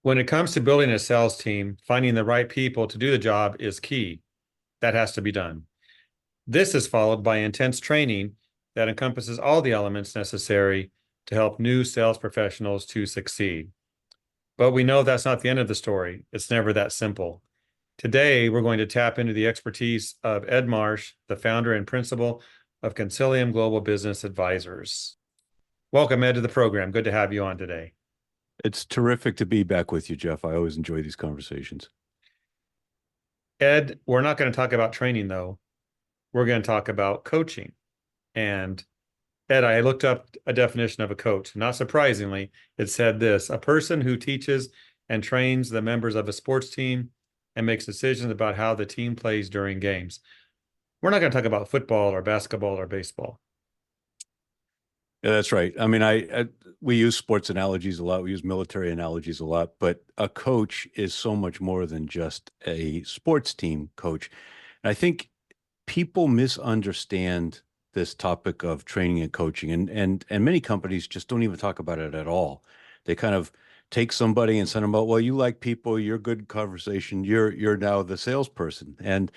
When it comes to building a sales team, finding the right people to do the job is key. That has to be done. This is followed by intense training that encompasses all the elements necessary to help new sales professionals to succeed. But we know that's not the end of the story. It's never that simple. Today, we're going to tap into the expertise of Ed Marsh, the founder and principal of Consilium Global Business Advisors. Welcome, Ed, to the program. Good to have you on today. It's terrific to be back with you, Jeff. I always enjoy these conversations. Ed, we're not going to talk about training, though. We're going to talk about coaching. And Ed, I looked up a definition of a coach. Not surprisingly, it said this: a person who teaches and trains the members of a sports team and makes decisions about how the team plays during games. We're not going to talk about football or basketball or baseball. Yeah, that's right. I mean, we use sports analogies a lot. We use military analogies a lot, but a coach is so much more than just a sports team coach. And I think people misunderstand this topic of training and coaching, and many companies just don't even talk about it at all. They kind of take somebody and send them out. Well, you like people, you're good conversation. You're now the salesperson, and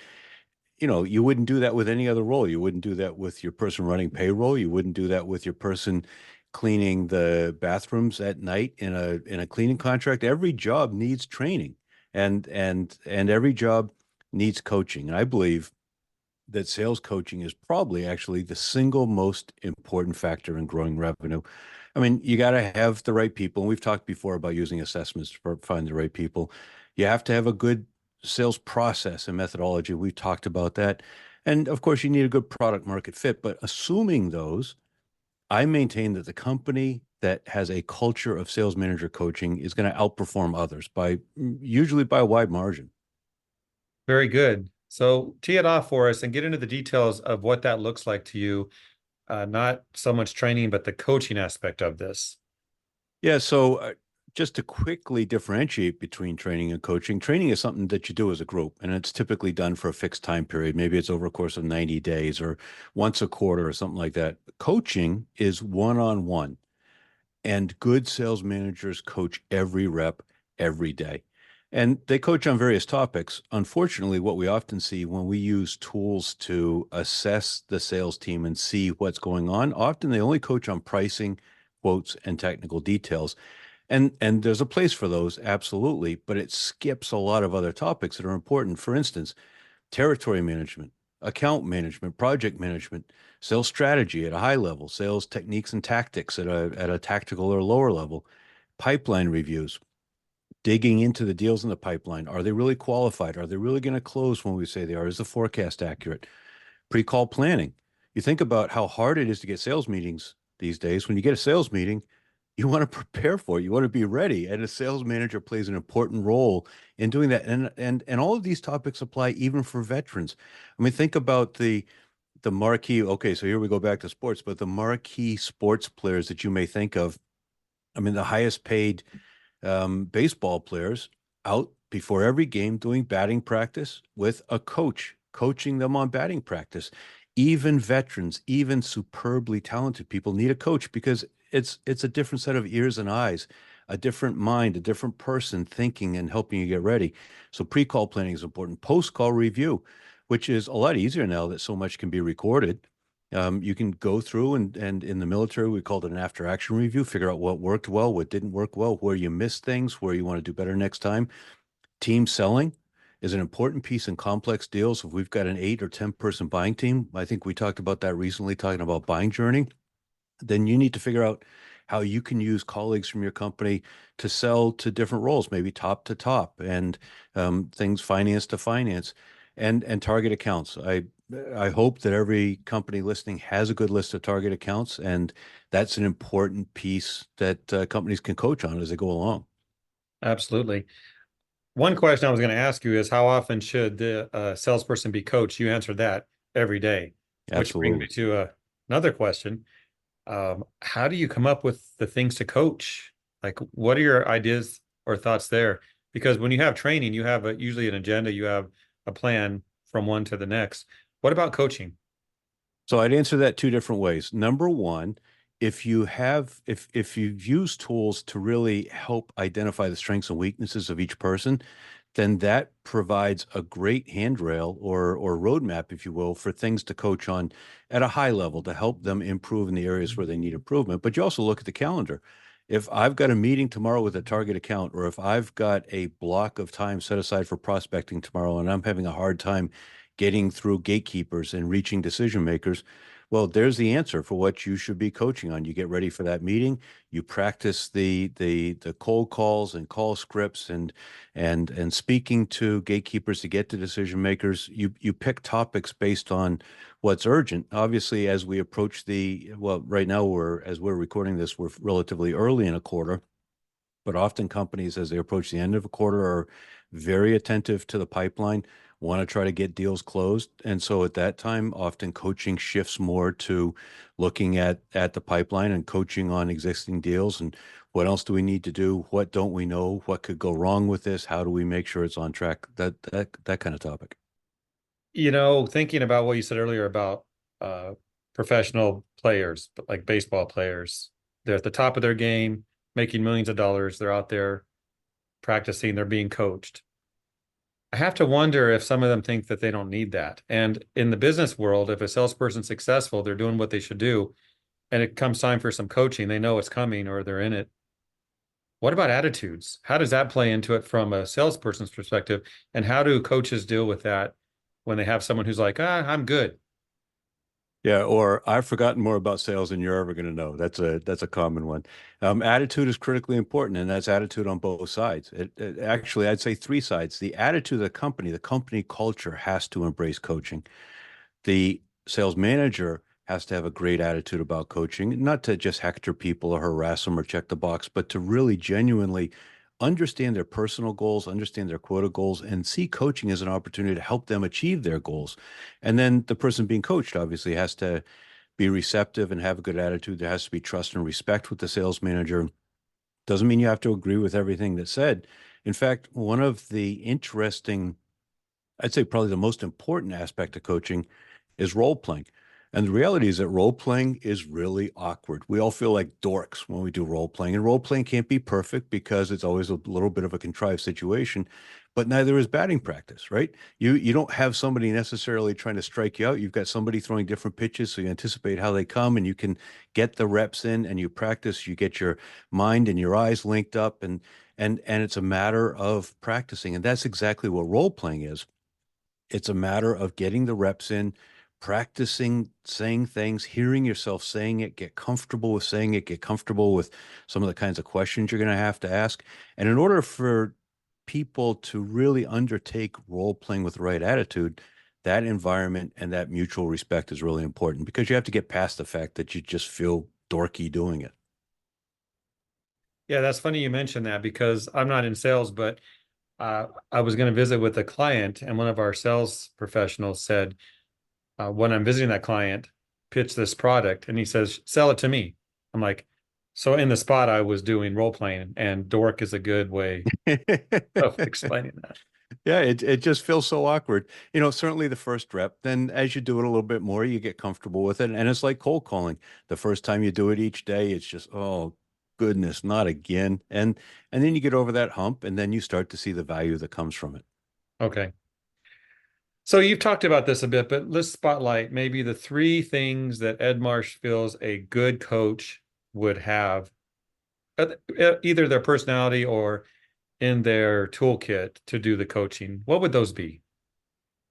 you wouldn't do that with any other role. You wouldn't do that with your person running payroll. You wouldn't do that with your person cleaning the bathrooms at night in a cleaning contract. Every job needs training, and every job needs coaching. And I believe that sales coaching is probably actually the single most important factor in growing revenue. I mean, you got to have the right people. And we've talked before about using assessments to find the right people. You have to have a good sales process and methodology. We've talked about that. And of course, you need a good product market fit. But assuming those, I maintain that the company that has a culture of sales manager coaching is going to outperform others usually by a wide margin. Very good. So tee it off for us and get into the details of what that looks like to you. Not so much training, but the coaching aspect of this. Yeah. So just to quickly differentiate between training and coaching, training is something that you do as a group, and it's typically done for a fixed time period. Maybe it's over a course of 90 days or once a quarter or something like that. Coaching is one-on-one, and good sales managers coach every rep every day. And they coach on various topics. Unfortunately, what we often see when we use tools to assess the sales team and see what's going on, often they only coach on pricing, quotes, and technical details. And there's a place for those, absolutely, but it skips a lot of other topics that are important. For instance, territory management, account management, project management, sales strategy at a high level, sales techniques and tactics at a tactical or lower level, pipeline reviews, digging into the deals in the pipeline. Are they really qualified? Are they really going to close when we say they are? Is the forecast accurate? Pre-call planning. You think about how hard it is to get sales meetings these days. When you get a sales meeting, you want to prepare for it. You want to be ready. And a sales manager plays an important role in doing that. And all of these topics apply even for veterans. I mean, think about the marquee. Okay, so here we go back to sports, but the marquee sports players that you may think of. I mean, the highest paid baseball players out before every game doing batting practice with a coach, coaching them on batting practice. Even veterans, even superbly talented people need a coach because it's a different set of ears and eyes, a different mind, a different person thinking and helping you get ready. So pre-call planning is important. Post-call review, which is a lot easier now that so much can be recorded. You can go through and in the military, we called it an after action review, figure out what worked well, what didn't work well, where you missed things, where you want to do better next time. Team selling is an important piece in complex deals. If we've got an 8 or 10 person buying team, I think we talked about that recently, talking about buying journey, then you need to figure out how you can use colleagues from your company to sell to different roles, maybe top to top and things finance to finance and target accounts. I hope that every company listening has a good list of target accounts, and that's an important piece that companies can coach on as they go along. Absolutely. One question I was going to ask you is how often should the salesperson be coached? You answered that every day, which brings me Absolutely. to another question. How do you come up with the things to coach? Like, what are your ideas or thoughts there? Because when you have training, you have usually an agenda, you have a plan from one to the next. What about coaching? So I'd answer that two different ways. Number one, if you've used tools to really help identify the strengths and weaknesses of each person, then that provides a great handrail or roadmap, if you will, for things to coach on at a high level to help them improve in the areas where they need improvement. But you also look at the calendar. If I've got a meeting tomorrow with a target account, or if I've got a block of time set aside for prospecting tomorrow and I'm having a hard time getting through gatekeepers and reaching decision makers, well, there's the answer for what you should be coaching on. You get ready for that meeting, you practice the cold calls and call scripts and speaking to gatekeepers to get to decision makers. You pick topics based on what's urgent. Obviously, as we approach right now as we're recording this, we're relatively early in a quarter, but often companies, as they approach the end of a quarter, are very attentive to the pipeline, want to try to get deals closed. And so at that time, often coaching shifts more to looking at the pipeline and coaching on existing deals and what else do we need to do? What don't we know? What could go wrong with this? How do we make sure it's on track? That kind of topic. Thinking about what you said earlier about uh, professional players, but like baseball players, they're at the top of their game, making millions of dollars. They're out there practicing, they're being coached. I have to wonder if some of them think that they don't need that. And in the business world, if a salesperson's successful, they're doing what they should do, and it comes time for some coaching, they know it's coming or they're in it. What about attitudes? How does that play into it from a salesperson's perspective? And how do coaches deal with that when they have someone who's like, I'm good? Yeah, or I've forgotten more about sales than you're ever going to know. That's a common one. Attitude is critically important, and that's attitude on both sides. Actually, I'd say three sides. The attitude of the company culture has to embrace coaching. The sales manager has to have a great attitude about coaching, not to just hector people or harass them or check the box, but to really genuinely understand their personal goals, understand their quota goals, and see coaching as an opportunity to help them achieve their goals. And then the person being coached obviously has to be receptive and have a good attitude. There has to be trust and respect with the sales manager. Doesn't mean you have to agree with everything that's said. In fact, one of the interesting, I'd say probably the most important aspect of coaching is role playing. And the reality is that role playing is really awkward. We all feel like dorks when we do role playing, and role playing can't be perfect because it's always a little bit of a contrived situation, but neither is batting practice, right? You don't have somebody necessarily trying to strike you out. You've got somebody throwing different pitches, so you anticipate how they come and you can get the reps in and you practice, you get your mind and your eyes linked up and it's a matter of practicing. And that's exactly what role playing is. It's a matter of getting the reps in, practicing saying things, hearing yourself saying it, get comfortable with saying it, get comfortable with some of the kinds of questions you're going to ask. And in order for people to really undertake role playing with the right attitude, that environment and that mutual respect is really important because you have to get past the fact that you just feel dorky doing it. Yeah, that's funny you mentioned that because I'm not in sales, but I was going to visit with a client, and one of our sales professionals said, when I'm visiting that client, pitch this product, and he says, sell it to me. I'm like, so in the spot, I was doing role playing, and dork is a good way of explaining that. Yeah, it just feels so awkward. Certainly the first rep, then as you do it a little bit more, you get comfortable with it. And it's like cold calling. The first time you do it each day, it's just, oh goodness, not again. And then you get over that hump and then you start to see the value that comes from it. Okay. So you've talked about this a bit, but let's spotlight maybe the three things that Ed Marsh feels a good coach would have, either their personality or in their toolkit to do the coaching. What would those be?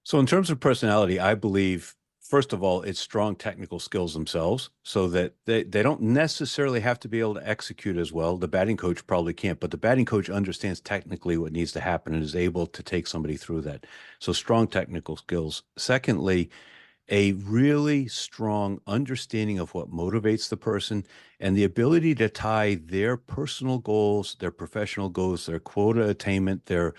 So in terms of personality, I believe, first of all, it's strong technical skills themselves so that they don't necessarily have to be able to execute as well. The batting coach probably can't, but the batting coach understands technically what needs to happen and is able to take somebody through that. So strong technical skills. Secondly, a really strong understanding of what motivates the person and the ability to tie their personal goals, their professional goals, their quota attainment, their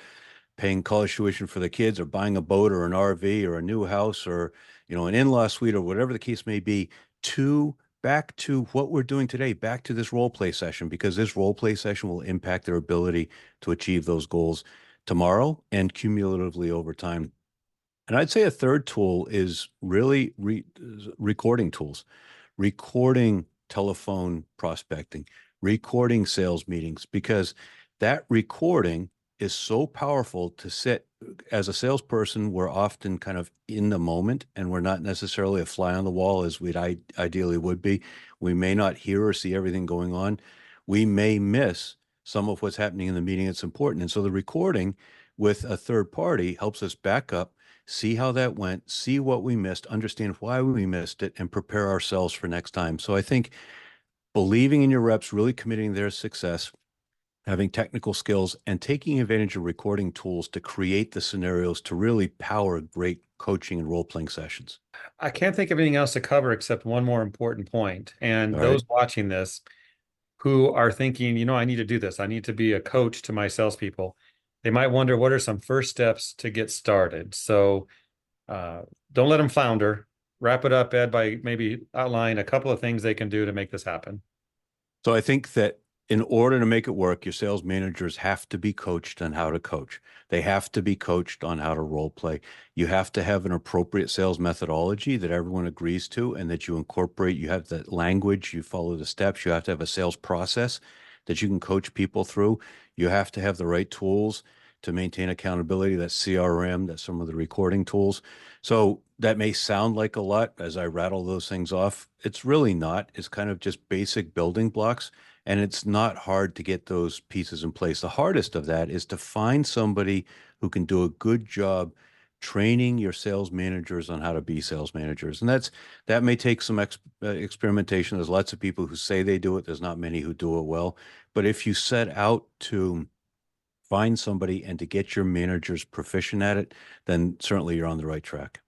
paying college tuition for the kids or buying a boat or an RV or a new house or, an in-law suite or whatever the case may be, to back to what we're doing today, back to this role play session, because this role play session will impact their ability to achieve those goals tomorrow and cumulatively over time. And I'd say a third tool is really recording tools, recording telephone prospecting, recording sales meetings, because that recording is so powerful to sit as a salesperson. We're often kind of in the moment and we're not necessarily a fly on the wall as we'd ideally would be. We may not hear or see everything going on. We may miss some of what's happening in the meeting that's important. And so the recording with a third party helps us back up, see how that went, see what we missed, understand why we missed it, and prepare ourselves for next time. So I think believing in your reps, really committing to their success, having technical skills, and taking advantage of recording tools to create the scenarios to really power great coaching and role-playing sessions. I can't think of anything else to cover except one more important point. And All those right. watching this who are thinking, I need to do this. I need to be a coach to my salespeople. They might wonder what are some first steps to get started. So don't let them flounder. Wrap it up, Ed, by maybe outline a couple of things they can do to make this happen. So I think that in order to make it work, your sales managers have to be coached on how to coach. They have to be coached on how to role play. You have to have an appropriate sales methodology that everyone agrees to and that you incorporate. You have the language, you follow the steps. You have to have a sales process that you can coach people through. You have to have the right tools to maintain accountability. That's CRM, that's some of the recording tools. So that may sound like a lot as I rattle those things off. It's really not. It's kind of just basic building blocks. And it's not hard to get those pieces in place. The hardest of that is to find somebody who can do a good job training your sales managers on how to be sales managers. And that may take some experimentation. There's lots of people who say they do it. There's not many who do it well. But if you set out to find somebody and to get your managers proficient at it, then certainly you're on the right track.